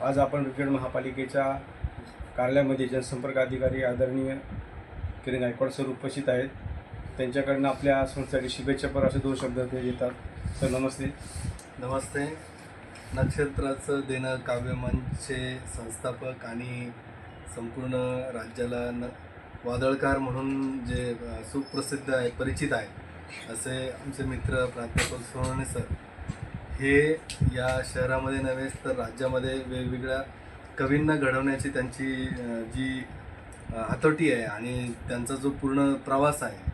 आज आपण ब्रिगेड महापालिकेच्या कार्यालयामध्ये जनसंपर्क अधिकारी आदरणीय किरण गायकवाड सर उपस्थित आहेत. त्यांच्याकडनं आपल्या संस्थेसाठी शुभेच्छापर असे 2 शब्द ते देतात. सर नमस्ते. नमस्ते. नक्षत्राचं देणं काव्यमंचचे संस्थापक आणि संपूर्ण राज्याला वादळकार म्हणून जे सुप्रसिद्ध आहे, परिचित आहे असे आमचे मित्र प्राध्यापक सोनवणे सर हे या शहरामध्ये नव्हे तर राज्यामध्ये वेगवेगळ्या कवींना घडवण्याची त्यांची जी हातोटी आहे आणि त्यांचा जो पूर्ण प्रवास आहे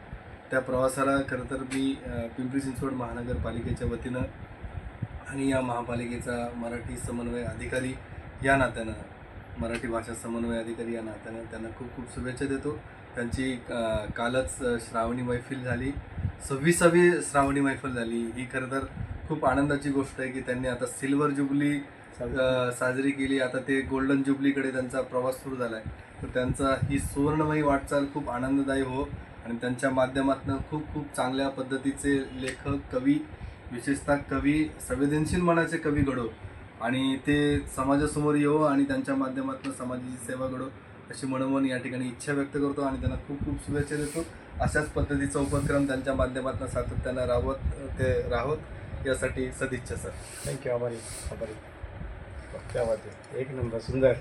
त्या प्रवासाला खरं तर मी पिंपरी चिंचवड महानगरपालिकेच्या वतीनं आणि या महापालिकेचा मराठी समन्वय अधिकारी या नात्यानं, मराठी भाषा समन्वय अधिकारी या नात्यानं त्यांना खूप खूप शुभेच्छा देतो. त्यांची कालच श्रावणी मैफिल झाली, 26वी श्रावणी मैफिल झाली. ही खरं तर खूप आनंदाची गोष्ट आहे की त्यांनी आता सिल्वर जुबली साजरी केली. आता ते गोल्डन जुबलीकडे त्यांचा प्रवास सुरू झाला आहे. तर त्यांचा ही सुवर्णमयी वाटचाल खूप आनंददायी हो आणि त्यांच्या माध्यमातून खूप खूप चांगल्या पद्धतीचे लेखक, कवी, विशेषतः कवी, संवेदनशील मनाचे कवी घडो आणि ते समाजासमोर येवो आणि त्यांच्या माध्यमातून समाजाची सेवा घडो अशी मनोमन या ठिकाणी इच्छा व्यक्त करतो आणि त्यांना खूप खूप शुभेच्छा देतो. अशाच पद्धतीचा उपक्रम त्यांच्या माध्यमातून सातत्यानं राहत यासाठी सदिच्छा सर. थँक्यू. आभारी. क्या बात आहे. एक नंबर सुंदर.